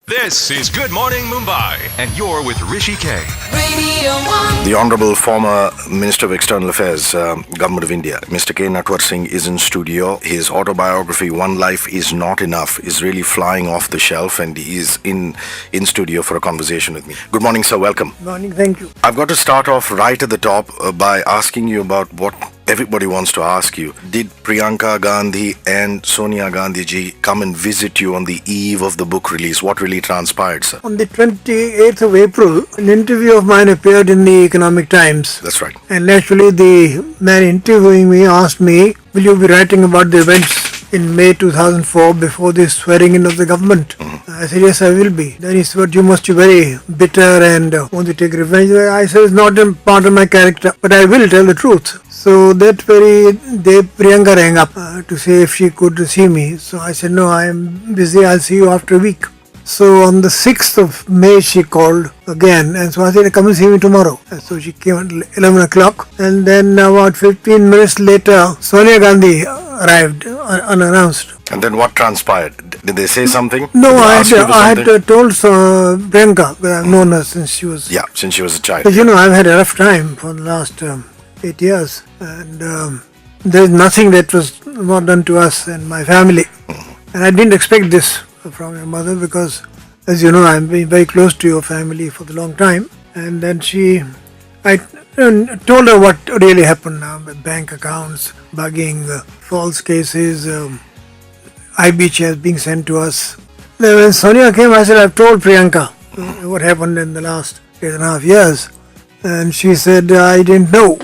This is Good Morning Mumbai, and you're with Hrishi K. Radio 1. The Honorable former Minister of External Affairs, Government of India, Mr. K.Natwar Singh is in studio. His autobiography, One Life Is Not Enough, is really flying off the shelf, and he is in studio for a conversation with me. Good morning, sir. Welcome. Morning, thank you. I've got to start off right at the top by asking you about what everybody wants to ask you. Did Priyanka Gandhi and Sonia Gandhi ji come and visit you on the eve of the book release? What really transpired, sir? On the 28th of April, an interview of mine appeared in the Economic Times. That's right. And actually the man interviewing me asked me, will you be writing about the events in May 2004 before the swearing in of the government? I said, yes, I will be. Then he said, you must be very bitter and want to take revenge. I said, it's not a part of my character, but I will tell the truth. So that very day, Priyanka rang up to say if she could see me. So I said, no, I am busy. I'll see you after a week. So on the 6th of May, she called again. And so I said, come and see me tomorrow. And so she came at 11 o'clock. And then about 15 minutes later, Sonia Gandhi arrived unannounced. And then what transpired? Did they say something? No, Did they I ask you for had something? told Priyanka, because I've known her since she was... Yeah, since she was a child. But I've had a rough time for the last 8 years. And there's nothing that was not done to us and my family. And I didn't expect this from your mother because, as you know, I've been very close to your family for a long time. And then I told her what really happened now, bank accounts, bugging, false cases, IB chairs being sent to us. Then when Sonia came, I said, I've told Priyanka what happened in the last 8.5 years. And she said, I didn't know.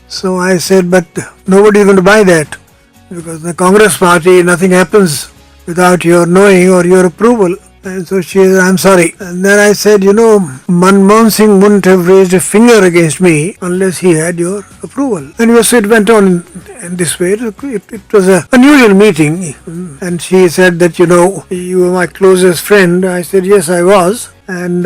So I said, but nobody's going to buy that because the Congress party, nothing happens without your knowing or your approval. And so she said, I'm sorry. And then I said, Manmohan Singh wouldn't have raised a finger against me unless he had your approval. And so it went on in this way. It was an unusual meeting. And she said that, you were my closest friend. I said, yes, I was. And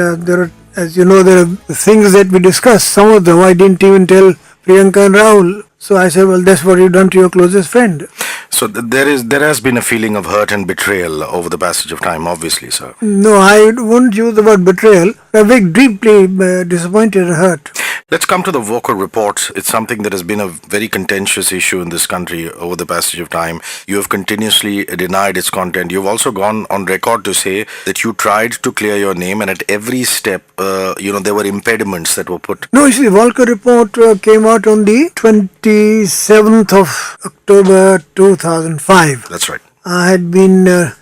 as you know, there are things that we discussed. Some of them I didn't even tell Priyanka and Rahul. So I said, well, that's what you've done to your closest friend. So there has been a feeling of hurt and betrayal over the passage of time, obviously, sir. No, I wouldn't use the word betrayal. I'm very deeply disappointed and hurt. Let's come to the Walker report. It's something that has been a very contentious issue in this country over the passage of time. You have continuously denied its content. You've also gone on record to say that you tried to clear your name, and at every step, there were impediments that were put. No, you see, the Walker report came out on the 27th of October 2005. That's right. I had been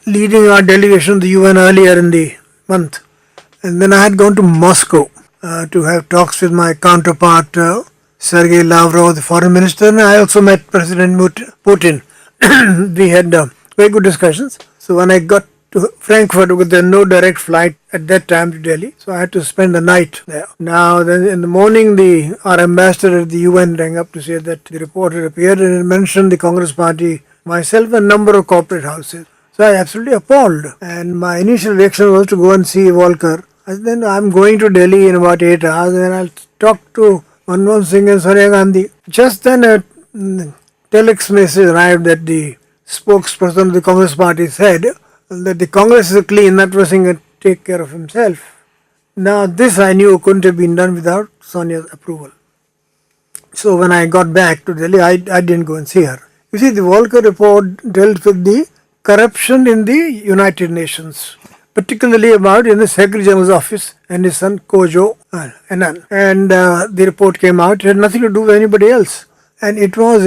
leading our delegation to the UN earlier in the month. And then I had gone to Moscow to have talks with my counterpart, Sergei Lavrov, the foreign minister, and I also met President Putin. We had very good discussions. So when I got to Frankfurt, there was no direct flight at that time to Delhi, so I had to spend the night there. Now, then in the morning, our ambassador at the UN rang up to say that the report had appeared and it mentioned the Congress party, myself, and a number of corporate houses. So I was absolutely appalled. And my initial reaction was to go and see Walker. And then I'm going to Delhi in about 8 hours and I'll talk to Manmohan Singh and Sonia Gandhi. Just then a telex message arrived that the spokesperson of the Congress party said that the Congress is clean, Natwar Singh can take care of himself. Now this I knew couldn't have been done without Sonia's approval. So when I got back to Delhi, I didn't go and see her. You see, the Walker report dealt with the corruption in the United Nations, particularly about in the Secretary General's office and his son Kojo Anand. And the report came out, it had nothing to do with anybody else. And it was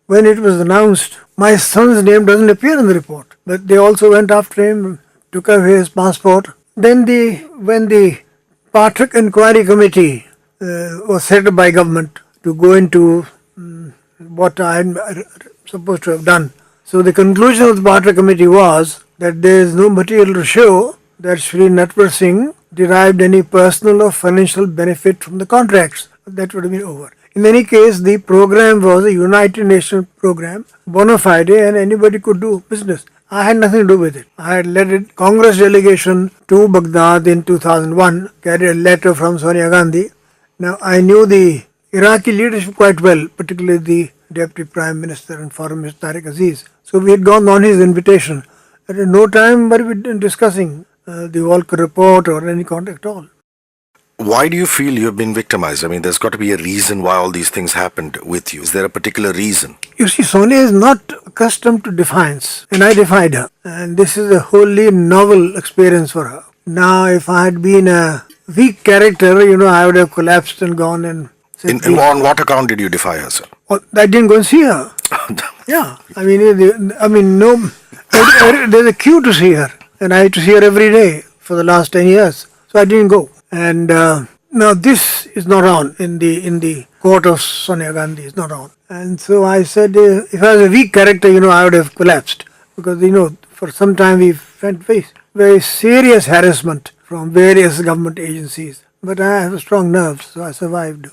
when it was announced, my son's name doesn't appear in the report. But they also went after him, took away his passport. Then when the Pathak Inquiry Committee was set up by government to go into what I am supposed to have done. So the conclusion of the Pathak Committee was that there is no material to show that Shri Natwar Singh derived any personal or financial benefit from the contracts. That would have been over. In any case, the program was a United Nations program, bona fide, and anybody could do business. I had nothing to do with it. I had led a Congress delegation to Baghdad in 2001, carried a letter from Sonia Gandhi. Now, I knew the Iraqi leadership quite well, particularly the Deputy Prime Minister and Foreign Minister Tariq Aziz. So we had gone on his invitation. At no time were we discussing the Walker Report or any contact at all. Why do you feel you've been victimized? I mean, there's got to be a reason why all these things happened with you. Is there a particular reason? You see, Sonia is not accustomed to defiance, and I defied her. And this is a wholly novel experience for her. Now, if I had been a weak character, I would have collapsed and gone and said, On what account did you defy her, sir? "Oh, I didn't go and see her." Yeah, no. There's a queue to see her, and I had to see her every day for the last 10 years. So I didn't go. And now this is not on in the court of Sonia Gandhi. It's not on. And so I said, if I was a weak character, I would have collapsed, because for some time we went very serious harassment from various government agencies. But I have strong nerves, so I survived.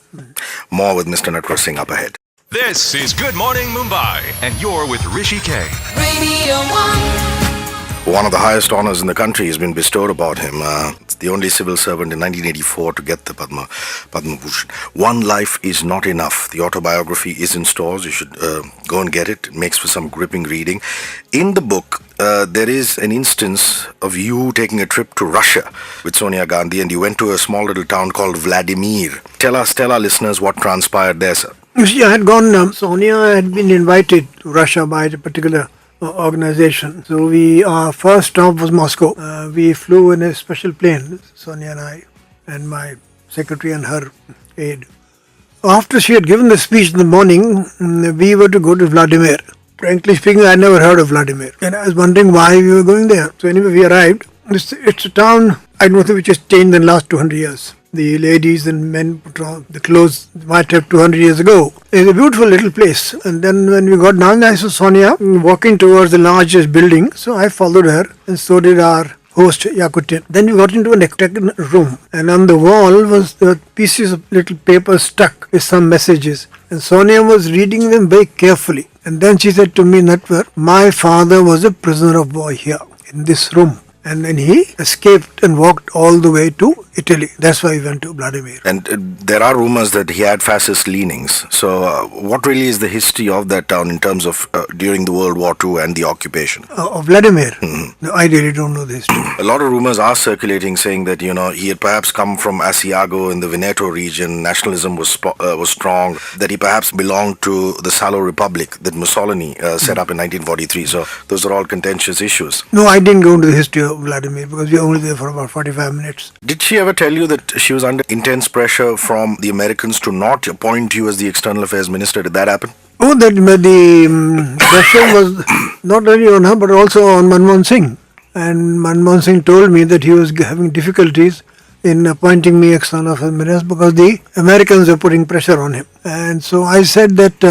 More with Mr. Natwar Singh up ahead. This is Good Morning Mumbai, and you're with Hrishi K. Radio 1. One of the highest honors in the country has been bestowed upon him. It's the only civil servant in 1984 to get the Padma Bhushan. One Life is Not Enough. The autobiography is in stores. You should go and get it. It makes for some gripping reading. In the book, there is an instance of you taking a trip to Russia with Sonia Gandhi, and you went to a small little town called Vladimir. Tell our listeners what transpired there, sir. You see, I had gone, Sonia had been invited to Russia by a particular organization. So our first stop was Moscow. We flew in a special plane, Sonia and I, and my secretary and her aide. After she had given the speech in the morning, we were to go to Vladimir. Frankly speaking, I never heard of Vladimir, and I was wondering why we were going there. So anyway, we arrived. It's a town, I don't think, which has changed in the last 200 years. The ladies and men put on the clothes might have 200 years ago. It's a beautiful little place. And then when we got down, I saw Sonia walking towards the largest building. So I followed her, and so did our host, Yakutin. Then we got into a second room, and on the wall was the pieces of little paper stuck with some messages. And Sonia was reading them very carefully. And then she said to me, "Natwar, my father was a prisoner of war here in this room. And then he escaped and walked all the way to Italy. That's why he went to Vladimir." And there are rumors that he had fascist leanings. So what really is the history of that town in terms of during the World War II and the occupation? Of Vladimir? No, I really don't know the history. A lot of rumors are circulating saying that, he had perhaps come from Asiago in the Veneto region. Nationalism was strong. That he perhaps belonged to the Salo Republic that Mussolini set up in 1943. So those are all contentious issues. No, I didn't go into the history of Vladimir because we were only there for about 45 minutes. Did she ever tell you that she was under intense pressure from the Americans to not appoint you as the External Affairs Minister? Did that happen? Oh, the pressure was not only on her but also on Manmohan Singh. And Manmohan Singh told me that he was having difficulties in appointing me External Affairs Minister because the Americans were putting pressure on him. And so I said that...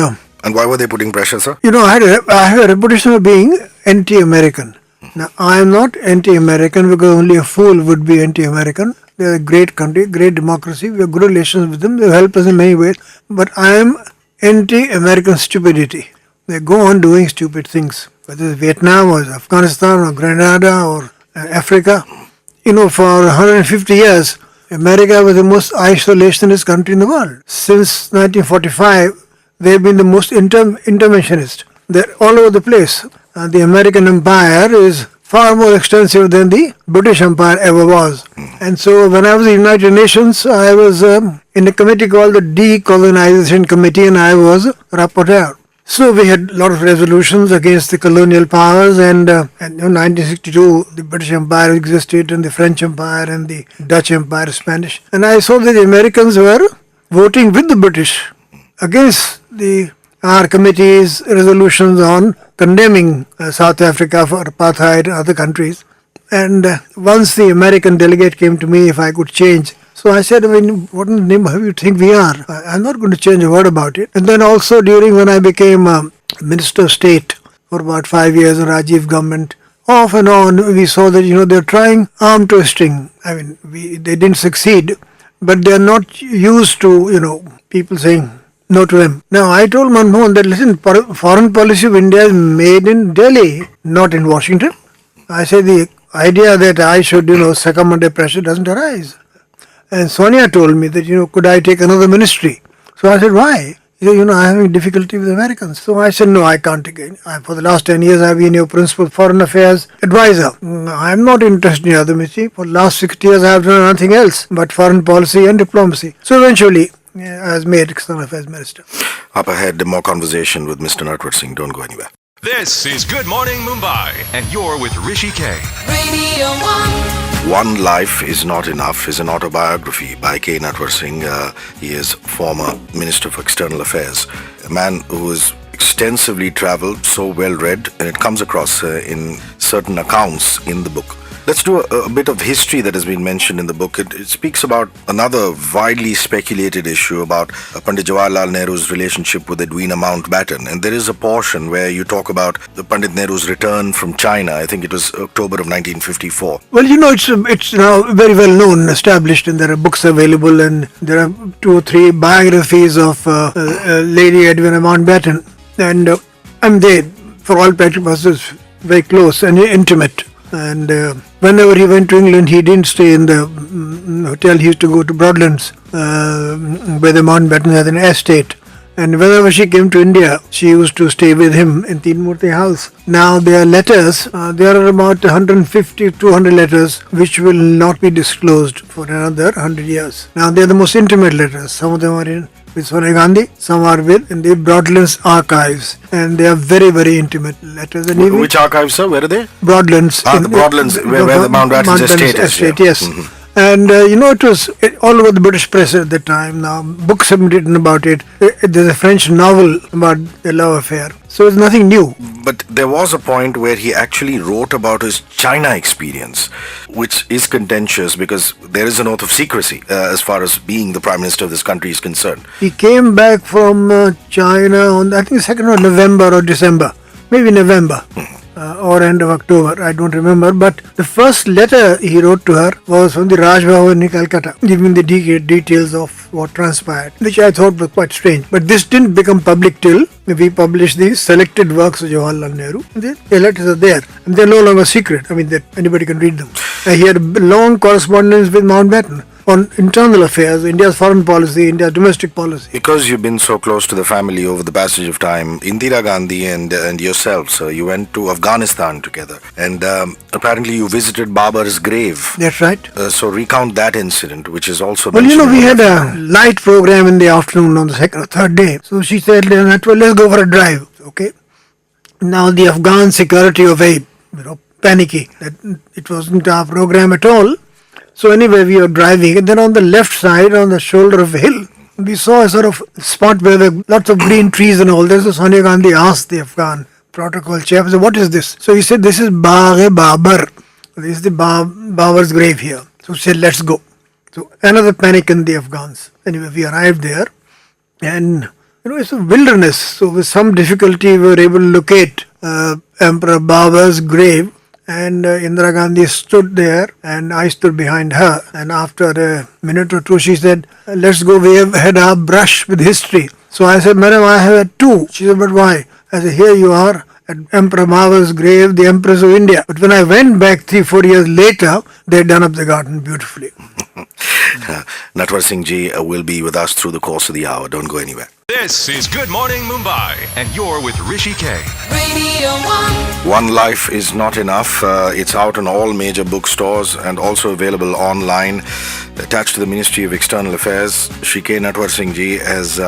and why were they putting pressure, sir? I have a reputation of being anti-American. Now, I am not anti-American because only a fool would be anti-American. They are a great country, great democracy. We have good relations with them. They help us in many ways. But I am anti-American stupidity. They go on doing stupid things, whether it's Vietnam or Afghanistan or Grenada or Africa. For 150 years, America was the most isolationist country in the world. Since 1945, they have been the most interventionist. They're all over the place. The American empire is far more extensive than the British Empire ever was. And so when I was in the United Nations, I was in a committee called the Decolonization Committee, and I was rapporteur. So we had a lot of resolutions against the colonial powers, and in 1962 the British Empire existed, and the French Empire and the Dutch Empire, Spanish. And I saw that the Americans were voting with the British against our committee's resolutions on condemning South Africa for apartheid and other countries. And once the American delegate came to me if I could change. So I said, what in the name of you think we are? I'm not going to change a word about it. And then also when I became Minister of State for about 5 years in Rajiv government, off and on we saw that, they're trying arm twisting. They didn't succeed, but they're not used to, people saying no to them. Now, I told Manmohan that, listen, foreign policy of India is made in Delhi, not in Washington. I said the idea that I should, succumb under pressure doesn't arise. And Sonia told me that, could I take another ministry? So I said, why? He said, I'm having difficulty with Americans. So I said, no, I can't again. For the last 10 years, I've been your principal foreign affairs advisor. I'm not interested in Yadamichi. For the last 60 years, I have done nothing else but foreign policy and diplomacy. So eventually, I was made external affairs minister. Up ahead, more conversation with Mr. K.Natwar Singh. Don't go anywhere. This is Good Morning Mumbai, and you're with Hrishi K. Radio 1. One Life is Not Enough is an autobiography by K.Natwar Singh. He is former Minister for External Affairs, a man who is extensively traveled, so well read, and it comes across in certain accounts in the book. Let's do a bit of history that has been mentioned in the book. It speaks about another widely speculated issue about Pandit Jawaharlal Nehru's relationship with Edwina Mountbatten. And there is a portion where you talk about the Pandit Nehru's return from China. I think it was October of 1954. Well, it's now very well known, established, and there are books available, and there are 2 or 3 biographies of Lady Edwina Mountbatten. And they, for all practical purposes, very close and intimate. And whenever he went to England, he didn't stay in the hotel. He used to go to Broadlands, where the Mountbatten had an estate. And whenever she came to India, she used to stay with him in Tinmurti House. Now, there are letters, there are about 150, 200 letters, which will not be disclosed for another 100 years. Now, they are the most intimate letters. Some of them are with Sonia Gandhi, some are in the Broadlands archives, and they are very, very intimate letters. And even Which archives, sir? Where are they? Broadlands. The Broadlands, where the Mountbatten's estate is. Estate, yes. Mm-hmm. And it was all over the British press at the time. Now, books have been written about it. There's a French novel about the love affair. So it's nothing new. But there was a point where he actually wrote about his China experience, which is contentious because there is an oath of secrecy as far as being the Prime Minister of this country is concerned. He came back from China on, I think, 2nd of November or December. Maybe November. Or end of October, I don't remember. But the first letter he wrote to her was from the Raj Bhavan in Calcutta, giving the details of what transpired, which I thought was quite strange. But this didn't become public till we published the selected works of Jawaharlal Nehru. The letters are there, and they're no longer secret. I mean, that anybody can read them. He had a long correspondence with Mountbatten on internal affairs, India's foreign policy, India's domestic policy. Because you've been so close to the family over the passage of time, Indira Gandhi and yourself, sir, you went to Afghanistan together. And apparently you visited Babar's grave. That's right. So recount that incident, which is also Well, mentioned. We had a light program in the afternoon on the 2nd or 3rd day. So she said, let's go for a drive. Okay. Now the Afghan security were very, panicky. That it wasn't our program at all. So anyway, we were driving, and then on the left side, on the shoulder of a hill, we saw a sort of spot where there were lots of green trees and all. There's a Sonia Gandhi asked the Afghan protocol chief, what is this? So he said, this is Babar. This is the Babar's grave here. So he said, let's go. So another panic in the Afghans. Anyway, we arrived there, and it's a wilderness. So with some difficulty, we were able to locate Emperor Babar's grave. And Indira Gandhi stood there, and I stood behind her. And after a minute or two, she said, let's go, we have had our brush with history. So I said, Madam, I have had 2. She said, but why? I said, here you are at Emperor Babar's grave, the Empress of India. But when I went back 3-4 years later, they had done up the garden beautifully. Natwar Singh ji will be with us through the course of the hour. Don't go anywhere. This is Good Morning Mumbai, and you're with Hrishi K. Radio 1. One Life is Not Enough. It's out in all major bookstores and also available online. Attached to the Ministry of External Affairs, K.Natwar Singh ji has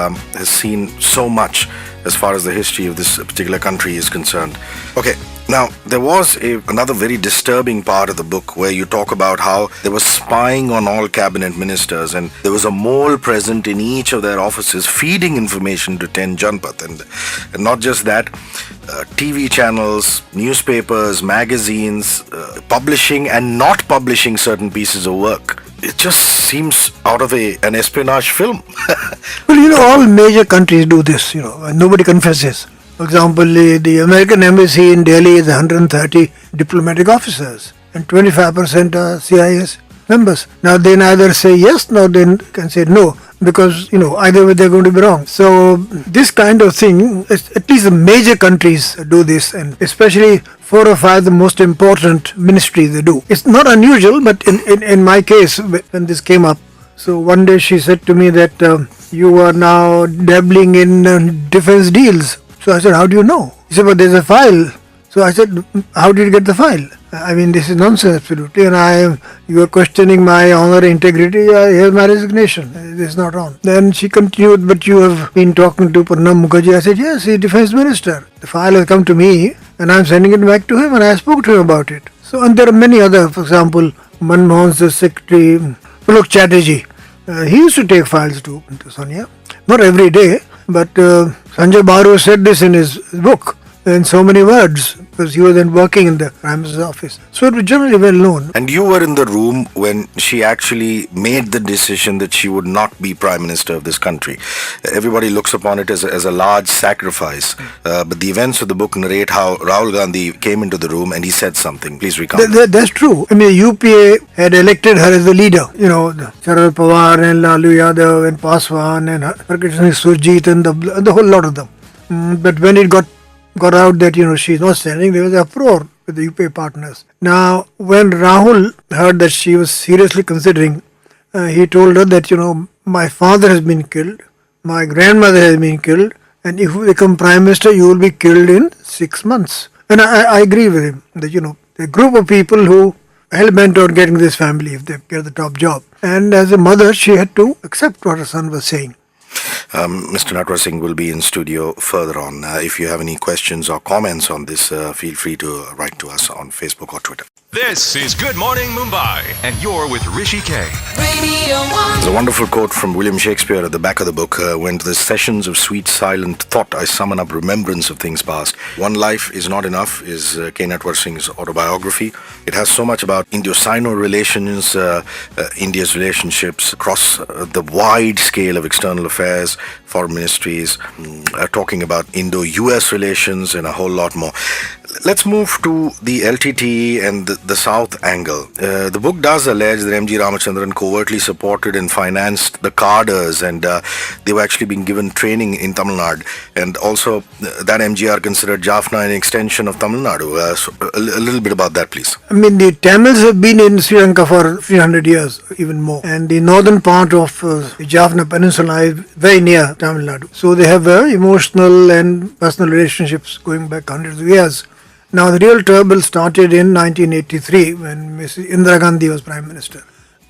seen so much as far as the history of this particular country is concerned. Okay, now there was another very disturbing part of the book where you talk about how there was spying on all cabinet ministers, and there was a mole present in each of their offices feeding information to 10 Janpath. And not just that, TV channels, newspapers, magazines, publishing and not publishing certain pieces of work. It just seems out of an espionage film. Well, all major countries do this, and nobody confesses. For example, the American embassy in Delhi is 130 diplomatic officers, and 25% are CIS members. Now, they neither say yes, nor they can say no, because, either way they're going to be wrong. So, this kind of thing, at least the major countries do this, and especially 4 or 5 the most important ministries they do. It's not unusual, but in my case, when this came up, So one day she said to me that you are now dabbling in defense deals. So I said, how do you know? He said, but there's a file. So I said, how did you get the file? I mean, this is nonsense, absolutely. And you are questioning my honor, integrity. Here's my resignation. This is not on. Then she continued, but you have been talking to Pranab Mukherjee. I said, yes, he's defense minister. The file has come to me and I'm sending it back to him, and I spoke to him about it. So, and there are many other, for example, Manmohan's secretary, Pulak Chatterjee. He used to take files to Sonia. Not every day, but Sanjay Baru said this in his book in so many words, because he was then working in the Prime Minister's office. So it was generally well known. And you were in the room when she actually made the decision that she would not be Prime Minister of this country. Everybody looks upon it as a large sacrifice. But the events of the book narrate how Rahul Gandhi came into the room and he said something. Please recount. That's true. I mean, UPA had elected her as the leader. You know, Sharad Pawar and Lalu Yadav and Paswan and Surjit and the whole lot of them. But when it got out that, she's not standing, there was an uproar with the UPA partners. Now, when Rahul heard that she was seriously considering, he told her that, my father has been killed, my grandmother has been killed, and if you become Prime Minister, you will be killed in 6 months. And I agree with him that, a group of people who hell-bent on getting this family if they get the top job. And as a mother, she had to accept what her son was saying. Mr. Natwar Singh will be in studio further on. If you have any questions or comments on this, feel free to write to us on Facebook or Twitter. This is Good Morning Mumbai, and you're with Hrishi K. Radio 1. There's a wonderful quote from William Shakespeare at the back of the book. When to the sessions of sweet silent thought I summon up remembrance of things past. One life is not enough is K.Natwar Singh's autobiography. It has so much about Indo-Sino relations, India's relationships across the wide scale of external affairs, foreign ministries, talking about Indo-US relations and a whole lot more. Let's move to the LTTE and the South angle. The book does allege that M.G. Ramachandran covertly supported and financed the cadres, and they were actually being given training in Tamil Nadu. And also that MGR considered Jaffna an extension of Tamil Nadu. So a little bit about that, please. I mean, the Tamils have been in Sri Lanka for 300 years, even more. And the northern part of the Jaffna Peninsula is very near Tamil Nadu. So they have emotional and personal relationships going back hundreds of years. Now, the real trouble started in 1983 when Mrs. Indira Gandhi was Prime Minister.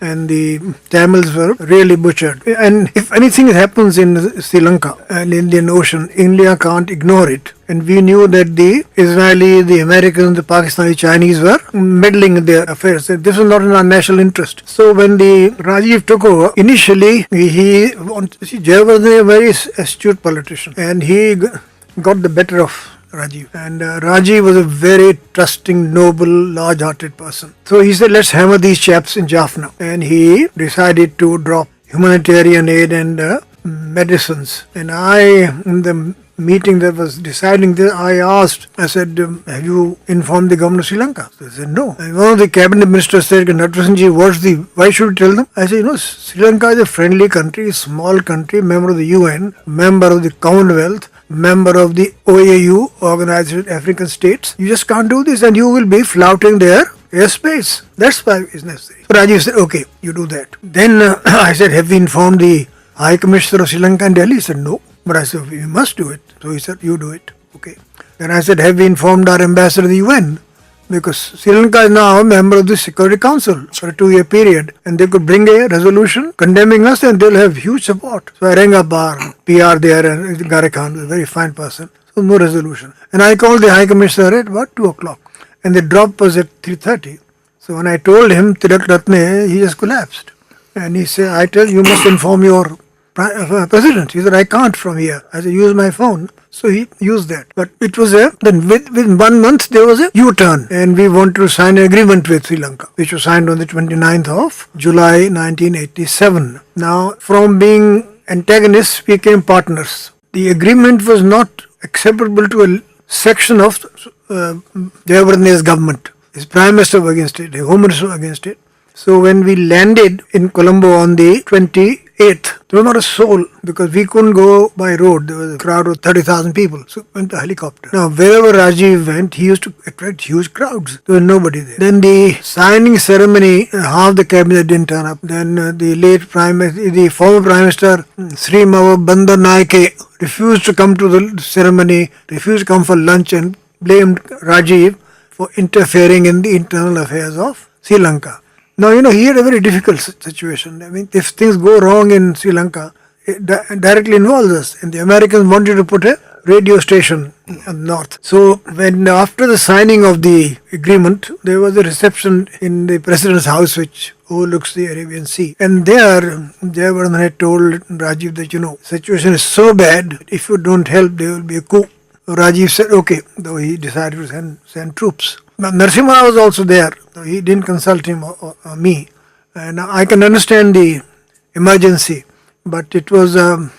And the Tamils were really butchered. And if anything happens in Sri Lanka and Indian Ocean, India can't ignore it. And we knew that the Israeli, the Americans, the Pakistani, Chinese were meddling in their affairs. This was not in our national interest. So when the Rajiv took over, initially Jayawardene is a very astute politician. And he got the better of Rajiv. And Rajiv was a very trusting, noble, large-hearted person. So he said, let's hammer these chaps in Jaffna. And he decided to drop humanitarian aid and medicines. And in the meeting that was deciding this, I said, have you informed the government of Sri Lanka? So they said, no. And one of the cabinet ministers said, Natwar Singh, why should we tell them? I said, Sri Lanka is a friendly country, small country, member of the UN, member of the Commonwealth, member of the OAU, Organized African States. You just can't do this and you will be flouting their airspace. That's why it's necessary. So Rajiv said, okay, you do that. Then I said, have we informed the High Commissioner of Sri Lanka and Delhi? He said, no. But I said, we must do it. So he said, you do it. Okay. Then I said, have we informed our ambassador of the UN? Because Sri Lanka is now a member of the Security Council for a 2-year period. And they could bring a resolution condemning us and they'll have huge support. So I rang up our PR there, and Gare Khan, a very fine person. So no resolution. And I called the High Commissioner at about 2 o'clock. And the drop was at 3:30. So when I told him Tilak Ratne, he just collapsed. And he said, I tell you must inform your president. He said, I can't from here. I said, use my phone. So he used that. But it was then within 1 month, there was a U-turn. And we wanted to sign an agreement with Sri Lanka, which was signed on the 29th of July 1987. Now, from being antagonists, we became partners. The agreement was not acceptable to a section of Jayawardene's government. His Prime Minister was against it, the Home Minister was against it. So when we landed in Colombo on the 28th 8th, there was not a soul because we couldn't go by road. There was a crowd of 30,000 people. So we went to helicopter. Now, wherever Rajiv went, he used to attract huge crowds. There was nobody there. Then the signing ceremony, half the cabinet didn't turn up. Then the former Prime Minister, Sri Bandar Naike, refused to come to the ceremony, refused to come for lunch and blamed Rajiv for interfering in the internal affairs of Sri Lanka. Now, he had a very difficult situation. I mean, if things go wrong in Sri Lanka, it directly involves us. And the Americans wanted to put a radio station in the north. So, after the signing of the agreement, there was a reception in the president's house which overlooks the Arabian Sea. And there, Jayavardhan had told Rajiv that, situation is so bad, if you don't help, there will be a coup. So Rajiv said, okay, though he decided to send troops. Now, Narasimha Rao was also there. He didn't consult him or me. And I can understand the emergency. But it was, the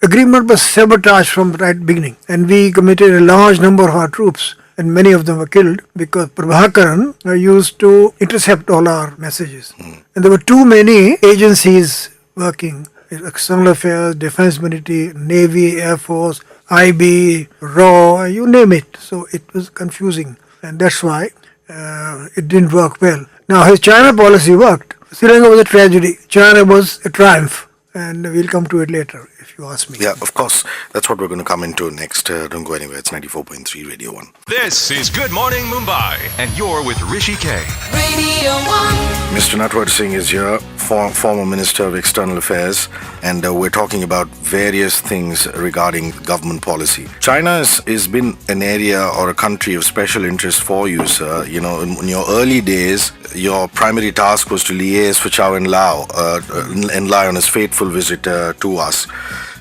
agreement was sabotaged from the right beginning. And we committed a large number of our troops. And many of them were killed because Prabhakaran used to intercept all our messages. And there were too many agencies working. External Affairs, Defense Ministry, Navy, Air Force, IB, RAW, you name it. So it was confusing. And that's why it didn't work well. Now his China policy worked. Sri Lanka was a tragedy. China was a triumph. And we'll come to it later, if you ask me. Yeah, of course. That's what we're going to come into next. Don't go anywhere. It's 94.3 Radio 1. This is Good Morning Mumbai, and you're with Hrishi K. Radio 1. Mr. Natwar Singh is here, former Minister of External Affairs, and we're talking about various things regarding government policy. China has been an area or a country of special interest for you, sir. In your early days, your primary task was to liaise for Chow En-lai on his fateful visit to us,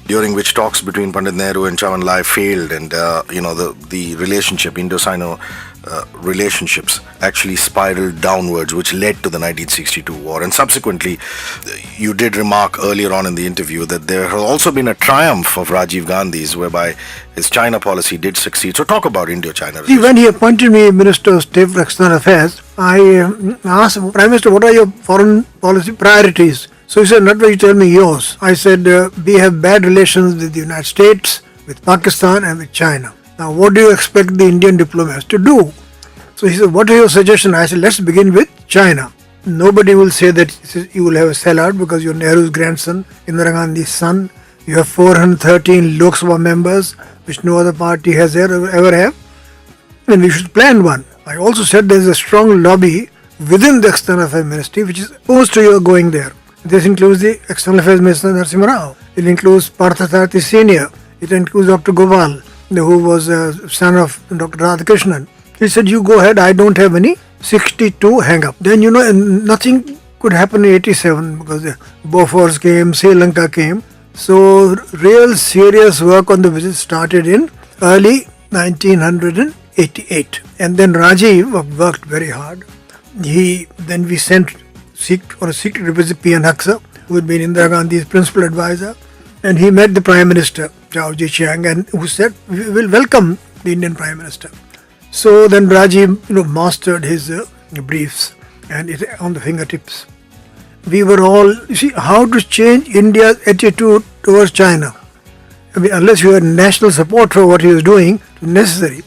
during which talks between Pandit Nehru and Chow En-lai failed, and the relationship, Indo-Sino relationships, actually spiraled downwards, which led to the 1962 war. And subsequently, you did remark earlier on in the interview that there has also been a triumph of Rajiv Gandhi's, whereby his China policy did succeed. So talk about Indo-China. See, when he appointed me Minister of State for External Affairs, I asked him, Prime Minister, what are your foreign policy priorities? So he said, Natwar, you tell me yours. I said, we have bad relations with the United States, with Pakistan and with China. Now, what do you expect the Indian diplomats to do? So he said, what are your suggestions? I said, let's begin with China. Nobody will say that you will have a sellout because you're Nehru's grandson, Indira Gandhi's son. You have 413 Lok Sabha members, which no other party has ever have. And we should plan one. I also said there is a strong lobby within the External Affairs Ministry which is opposed to your going there. This includes the External Affairs Minister Narasimha Rao. It includes Partha Sarathy Senior. It includes Dr. Gopal, who was a son of Dr. Radhakrishnan. He said, you go ahead, I don't have any 62 hang up. Then, nothing could happen in 87 because the Bofors came, Sri Lanka came. So, real serious work on the visit started in early 1988. And then Rajiv worked very hard. Then we sent a secret visit P.N. Haksar, who had been Indira Gandhi's principal advisor. And he met the Prime Minister, Chao Ji-chiang, and who said, we will welcome the Indian Prime Minister. So then Rajiv, mastered his briefs and it on the fingertips. We were all, how to change India's attitude towards China. I mean, unless you had national support for what he was doing, it was necessary.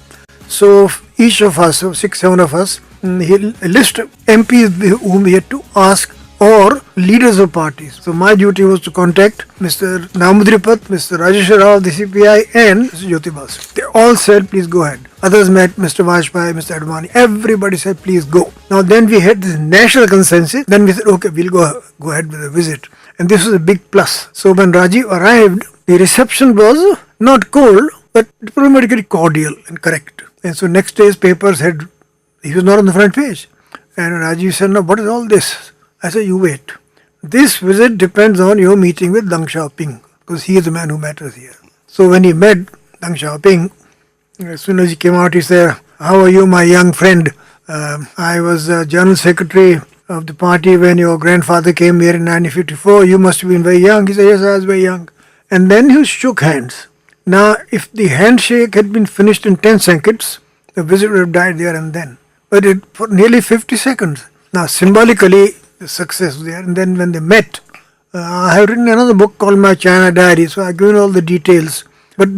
So each of us, 6-7 of us, he listed MPs whom we had to ask or leaders of parties. So my duty was to contact Mr. Namudripat, Mr. Rajesh Rao of the CPI and Mr. Jyoti Basu. They all said, please go ahead. Others met Mr. Vajpayee, Mr. Advani. Everybody said, please go. Now then we had this national consensus. Then we said, okay, we'll go ahead with the visit. And this was a big plus. So when Rajiv arrived, the reception was not cold, but diplomatically cordial and correct. And so next day's papers he was not on the front page. And Rajiv said, no, what is all this? I said, you wait. This visit depends on your meeting with Deng Xiaoping, because he is the man who matters here. So when he met Deng Xiaoping, as soon as he came out, he said, how are you, my young friend? I was General Secretary of the party when your grandfather came here in 1954. You must have been very young. He said, yes, I was very young. And then he shook hands. Now, if the handshake had been finished in 10 seconds, the visit would have died there and then. But for nearly 50 seconds. Now, symbolically, the success was there. And then when they met, I have written another book called My China Diary, so I've given all the details. But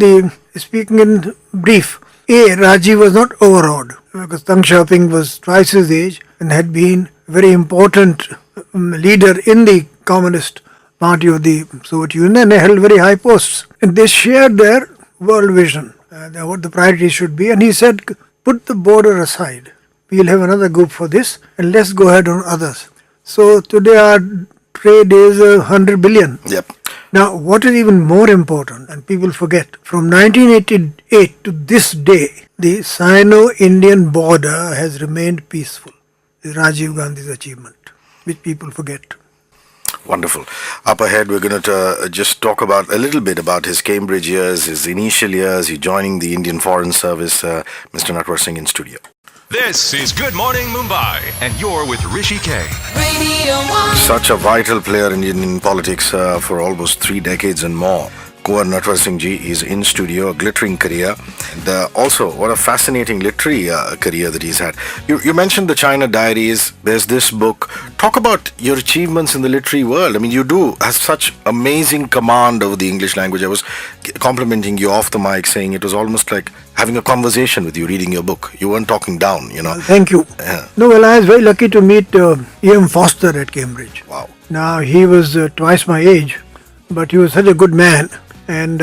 speaking in brief, Rajiv was not overawed because Deng Xiaoping was twice his age and had been a very important leader in the Communist Party of the Soviet Union and they held very high posts. And they shared their world vision, what the priorities should be. And he said, put the border aside. We'll have another group for this and let's go ahead on others. So today our trade is 100 billion. Yep. Now, what is even more important, and people forget, from 1988 to this day, the Sino-Indian border has remained peaceful. This is Rajiv Gandhi's achievement, which people forget. Wonderful. Up ahead, we're going to just talk about a little bit about his Cambridge years, his initial years, he joining the Indian Foreign Service. Mr. Natwar Singh in studio. This is Good Morning Mumbai, and you're with Hrishi K. Radio 1. Such a vital player in Indian politics for almost 3 decades and more. Natwar Singh ji is in studio, a glittering career, and also what a fascinating literary career that he's had. You mentioned the China Diaries. There's this book. Talk about your achievements in the literary world. I mean, you do have such amazing command over the English language. I was complimenting you off the mic, saying it was almost like having a conversation with you, reading your book. You weren't talking down, you know. Thank you. Yeah. No, well, I was very lucky to meet E.M. Foster at Cambridge. Wow. Now, he was twice my age, but he was such a good man and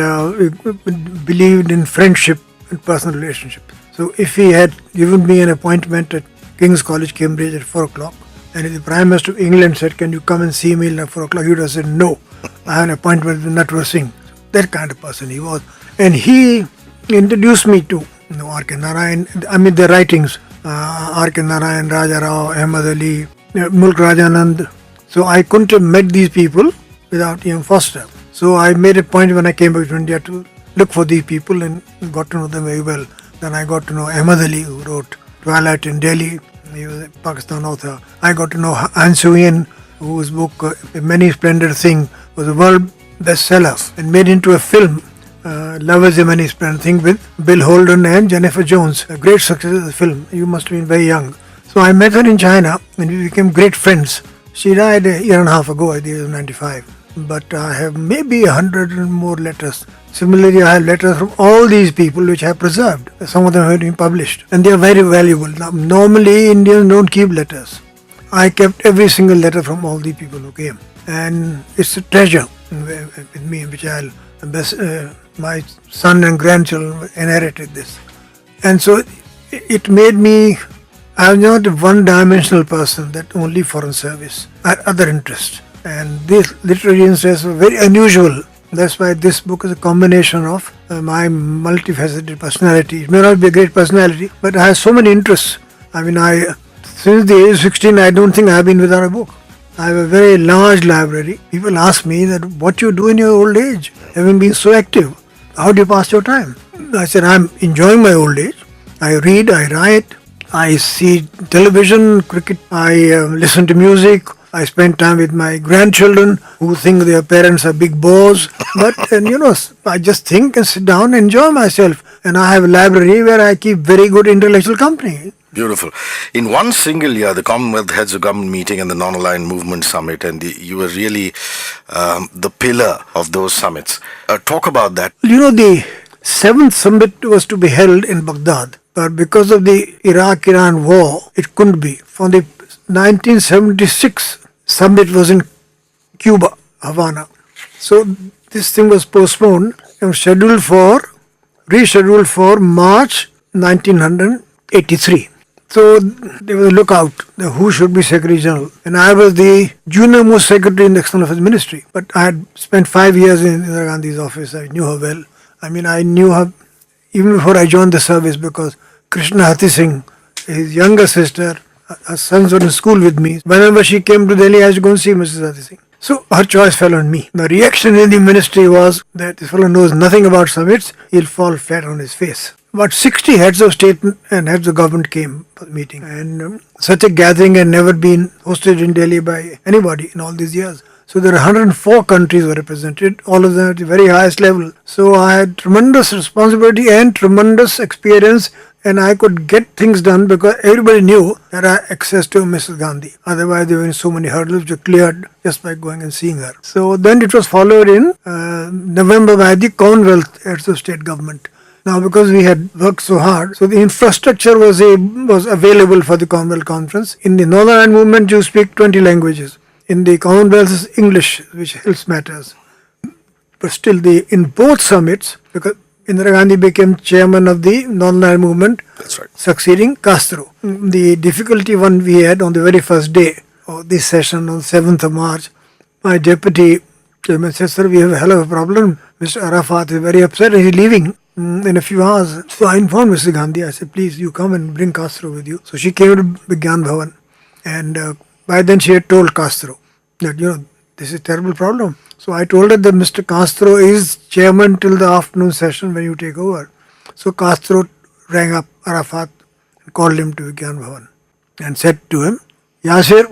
believed in friendship and personal relationship. So if he had given me an appointment at King's College, Cambridge at 4 o'clock, and if the Prime Minister of England said, can you come and see me at 4 o'clock, he would have said, no, I have an appointment with Natwar Singh. That kind of person he was. And he introduced me to R.K. Narayan, their writings, R.K. Narayan, Raja Rao, Ahmad Ali, Mulk Rajanand. So I couldn't have met these people without E.M. Foster. So I made a point when I came back to India to look for these people and got to know them very well. Then I got to know Ahmad Ali, who wrote Twilight in Delhi. He was a Pakistan author. I got to know Ansuin, whose book Many Splendid Thing was a world bestseller and made into a film. Love is a Many Splendid Thing with Bill Holden and Jennifer Jones. A great success of the film. You must have been very young. So I met her in China and we became great friends. She died a year and a half ago at the age of 95. But I have maybe 100 and more letters. Similarly, I have letters from all these people which I have preserved. Some of them have been published. And they are very valuable. Now, normally, Indians don't keep letters. I kept every single letter from all the people who came. And it's a treasure with me, which my son and grandchildren inherited this. And so it made me, I'm not a one-dimensional person that only foreign service. I had other interests. And these literary interests were very unusual. That's why this book is a combination of my multifaceted personality. It may not be a great personality, but I have so many interests. Since the age of 16, I don't think I have been without a book. I have a very large library. People ask me that what you do in your old age, having been so active. How do you pass your time? I said, I'm enjoying my old age. I read, I write, I see television, cricket, I listen to music. I spend time with my grandchildren who think their parents are big bores. But, I just think and sit down and enjoy myself. And I have a library where I keep very good intellectual company. Beautiful. In one single year, the Commonwealth Heads of Government meeting and the Non-Aligned Movement Summit, and you were really the pillar of those summits. Talk about that. The 7th summit was to be held in Baghdad. But because of the Iraq-Iran war, it couldn't be. From the 1976 summit was in Cuba, Havana. So this thing was postponed and rescheduled for March 1983. So there was a lookout, who should be Secretary General. And I was the junior most secretary in the External Affairs Ministry. But I had spent 5 years in Indira Gandhi's office. I knew her well. I knew her even before I joined the service because Krishna Hati Singh, his younger sister, her sons were in school with me. Whenever she came to Delhi, I used to go and see Mrs. Hati Singh. So her choice fell on me. The reaction in the ministry was that this fellow knows nothing about summits, he'll fall flat on his face. About 60 heads of state and heads of government came for the meeting. And such a gathering had never been hosted in Delhi by anybody in all these years. So there are 104 countries were represented, all of them at the very highest level. So I had tremendous responsibility and tremendous experience and I could get things done because everybody knew that I had access to Mrs. Gandhi. Otherwise, there were so many hurdles which were cleared just by going and seeing her. So then it was followed in November by the Commonwealth heads of state government. Now, because we had worked so hard, so the infrastructure was available for the Commonwealth Conference. In the Northern Ireland movement, you speak 20 languages. In the Commonwealth, it's English, which helps matters. But still, in both summits, because Indira Gandhi became chairman of the Northern Ireland movement, That's right. succeeding Castro. The difficulty one we had on the very first day of this session on 7th of March, my deputy chairman said, "Sir, we have a hell of a problem. Mr. Arafat is very upset and he's leaving in a few hours." So I informed Mrs. Gandhi. I said, "Please, you come and bring Castro with you." So she came to Vigyan Bhavan, and by then she had told Castro that, this is a terrible problem. So I told her that Mr. Castro is chairman till the afternoon session when you take over. So Castro rang up Arafat and called him to Vigyan Bhavan and said to him, "Yasir,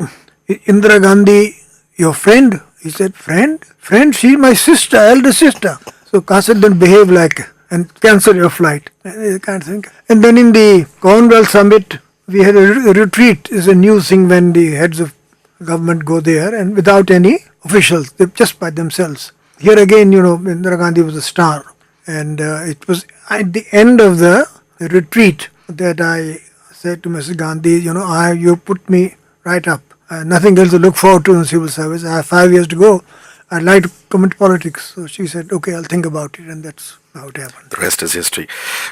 is Indira Gandhi your friend?" He said, "Friend? Friend? She's my sister, elder sister." So Castro then behave like and cancel your flight. You can't think. And then in the Commonwealth Summit, we had a retreat. It's a new thing when the heads of government go there and without any officials, they're just by themselves. Here again, Indira Gandhi was a star. And it was at the end of the retreat that I said to Mrs. Gandhi, you put me right up. Nothing else to look forward to in civil service. I have 5 years to go. I'd like to come into politics. So she said, "Okay, I'll think about it." And that's how it happened. The rest is history.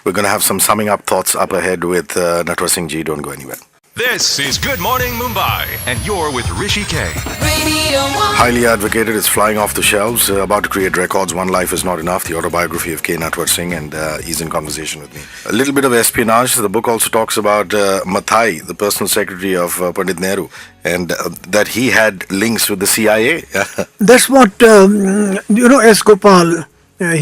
We're going to have some summing up thoughts up ahead with Natwar Singh ji. Don't go anywhere. This is Good Morning Mumbai, and you're with Hrishi K. Radio 1. Highly advocated, it's flying off the shelves, about to create records. One Life is Not Enough, the autobiography of K.Natwar Singh, and he's in conversation with me. A little bit of espionage. The book also talks about Mathai, the personal secretary of Pandit Nehru, and that he had links with the CIA. That's what, S. Gopal,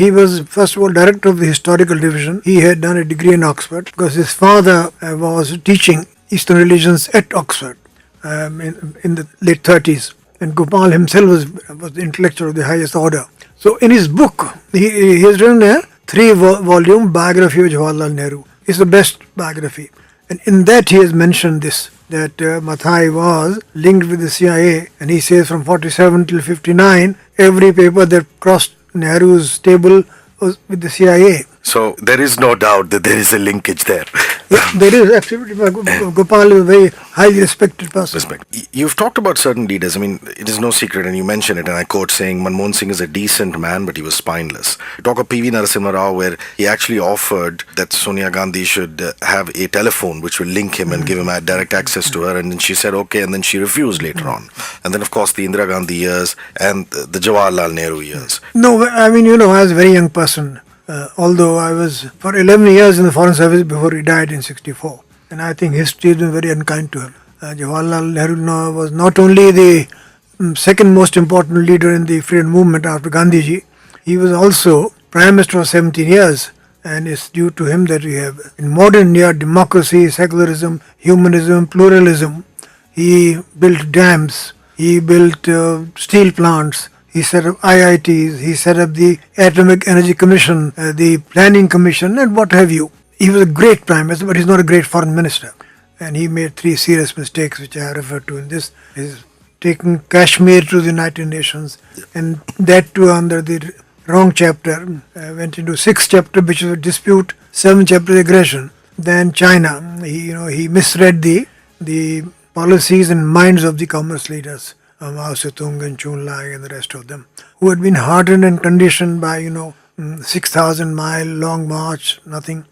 he was, first of all, director of the historical division. He had done a degree in Oxford because his father was teaching Eastern religions at Oxford in the late 30s. And Gopal himself was the intellectual of the highest order. So in his book, he has written a 3-volume biography of Jawaharlal Nehru. It's the best biography. And in that he has mentioned this, that Mathai was linked with the CIA. And he says from 47 till 59, every paper that crossed Nehru's table was with the CIA. So there is no doubt that there is a linkage there. Yeah, there is absolutely. Gopal is a very highly respected person. Respect. You've talked about certain leaders. I mean, it is no secret, and you mention it, and I quote saying, Manmohan Singh is a decent man, but he was spineless. You talk of P.V. Narasimha Rao, where he actually offered that Sonia Gandhi should have a telephone which will link him and give him direct access to her, and then she said okay, and then she refused later on. And then, of course, the Indira Gandhi years and the Jawaharlal Nehru years. No, I mean, I was a very young person. Although I was for 11 years in the Foreign Service before he died in 64. And I think history has been very unkind to him. Jawaharlal Nehru was not only the second most important leader in the freedom movement after Gandhiji, he was also Prime Minister for 17 years. And it's due to him that we have, in modern India, democracy, secularism, humanism, pluralism. He built dams, he built steel plants, he set up IITs, he set up the Atomic Energy Commission, the Planning Commission, and what have you. He was a great Prime Minister, but he's not a great Foreign Minister. And he made 3 serious mistakes, which I referred to in this. He's taking Kashmir to the United Nations, and that too under the wrong chapter. Went into 6th chapter, which was a dispute, 7th chapter, aggression. Then China, he misread the policies and minds of the communist leaders. Mao Zedong and Chun Lai and the rest of them, who had been hardened and conditioned by 6,000-mile long march, nothing.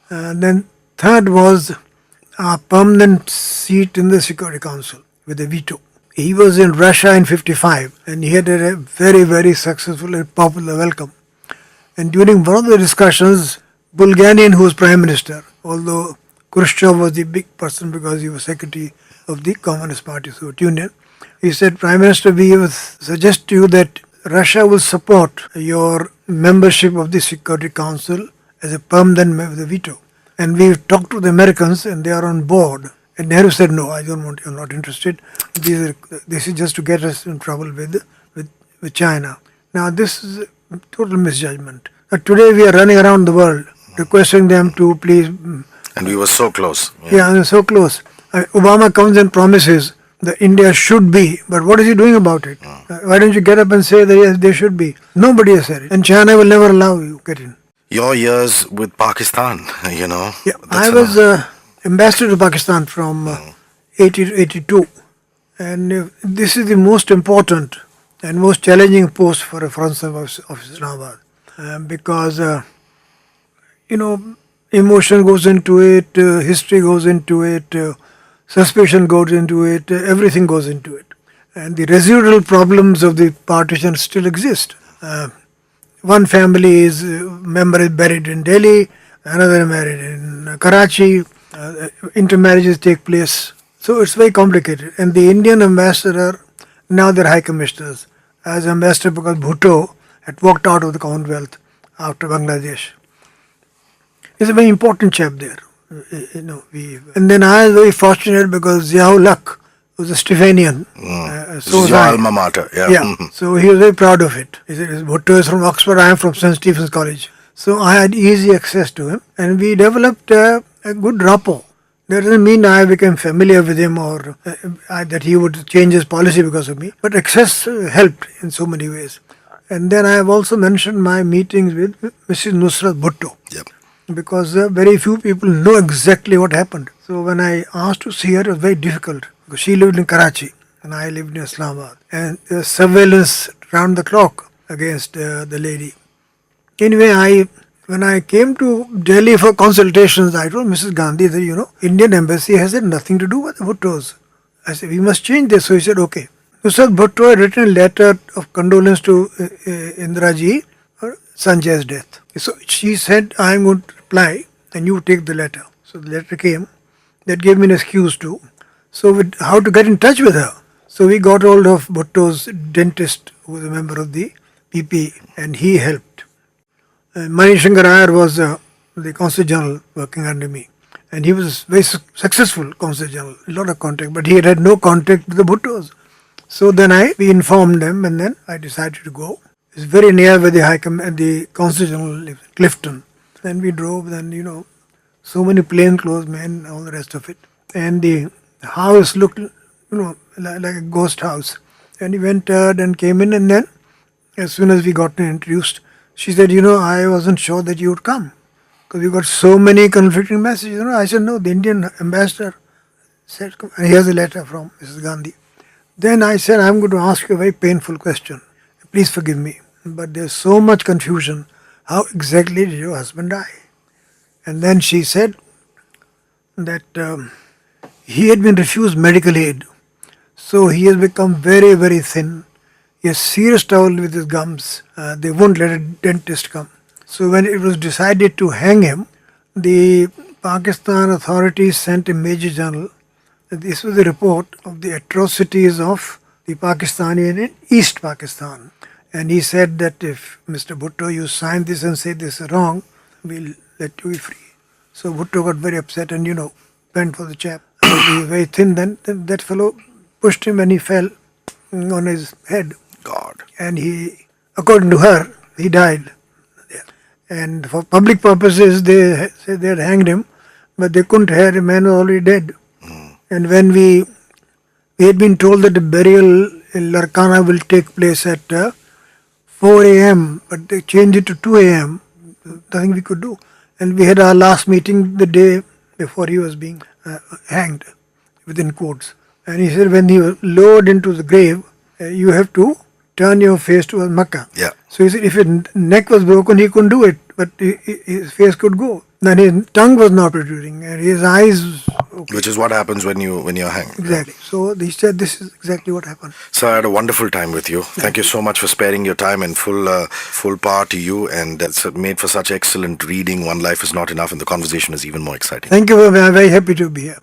Then third was a permanent seat in the Security Council with a veto. He was in Russia in 55 and he had a very, very successful and popular welcome. And during one of the discussions, Bulgarian, who was Prime Minister, although Khrushchev was the big person because he was secretary of the Communist Party, Soviet Union, he said, "Prime Minister, we will suggest to you that Russia will support your membership of the Security Council as a permanent member with a veto. And we've talked to the Americans and they are on board." And Nehru said, "No, I don't want, I'm not interested. This is just to get us in trouble with China." Now this is a total misjudgment. Today we are running around the world requesting them to please And we were so close. Yeah, and so close. Obama comes and promises that India should be, but what is he doing about it? Why don't you get up and say that yes, they should be? Nobody has said it. And China will never allow you get in. Your years with Pakistan, you know. Yeah, I was ambassador to Pakistan from 80 to 82. And this is the most important and most challenging post for a foreign service of Islamabad. Because, emotion goes into it, history goes into it, suspicion goes into it, everything goes into it. And the residual problems of the partition still exist. One family's member is buried in Delhi, another married in Karachi, intermarriages take place. So it's very complicated. And the Indian ambassador, now they're high commissioners, as ambassador because Bhutto had walked out of the Commonwealth after Bangladesh. He's a very important chap there. And then I was very fortunate because Ziaul Haq was a Stephanian. So was your alma mater. Yeah. So he was very proud of it. He said, Bhutto is from Oxford, I am from St. Stephen's College. So I had easy access to him and we developed a good rapport. That doesn't mean I became familiar with him or that he would change his policy because of me. But access helped in so many ways. And then I have also mentioned my meetings with Mrs. Nusrat Bhutto. Yep. Because very few people know exactly what happened. So when I asked to see her, it was very difficult. Because she lived in Karachi and I lived in Islamabad. And there was surveillance round the clock against the lady. Anyway, when I came to Delhi for consultations, I told Mrs. Gandhi that, Indian embassy has had nothing to do with the Bhuttos. I said, we must change this. So he said, okay. Nusrat Bhutto had written a letter of condolence to Indiraji for Sanjay's death. So she said, I am going to reply and you take the letter. So the letter came. That gave me an excuse too. So how to get in touch with her? So we got hold of Bhutto's dentist, who was a member of the PP, and he helped. Mani Shankar Iyer was the Consul General working under me. And he was very successful Consul General, a lot of contact, but he had no contact with the Bhuttos. So then we informed them and then I decided to go. It's very near where the Consul General lives, Clifton. Then we drove, then, so many plainclothes men, all the rest of it. And the house looked, like a ghost house. And he went and came in and then, as soon as we got introduced, she said, I wasn't sure that you would come. Because we got so many conflicting messages. I said, no, the Indian ambassador said, and here's a letter from Mrs. Gandhi. Then I said, I'm going to ask you a very painful question. Please forgive me. But there's so much confusion. How exactly did your husband die? And then she said that he had been refused medical aid. So he has become very, very thin. He has serious trouble with his gums. They won't let a dentist come. So when it was decided to hang him, the Pakistan authorities sent a major journal. This was a report of the atrocities of the Pakistani in East Pakistan. And he said that if Mr. Bhutto, you sign this and say this is wrong, we'll let you be free. So Bhutto got very upset and, went for the chap. He was very thin then. That fellow pushed him and he fell on his head. God. And he, according to her, he died. And for public purposes, they said they had hanged him, but they couldn't hang him, man was already dead. And when we had been told that the burial in Larkana will take place at 4 a.m., but they changed it to 2 a.m., nothing we could do. And we had our last meeting the day before he was being hanged, within quotes. And he said when he was lowered into the grave, you have to turn your face towards Makkah. Yeah. So he said if his neck was broken, he couldn't do it, but his face could go. Then his tongue was not protruding, and his eyes. Okay. Which is what happens when you're hanged. Exactly. So he said this is exactly what happened. So I had a wonderful time with you. Thank you so much for sparing your time and full power to you. And it's made for such excellent reading. One life is not enough, and the conversation is even more exciting. Thank you. I'm very happy to be here.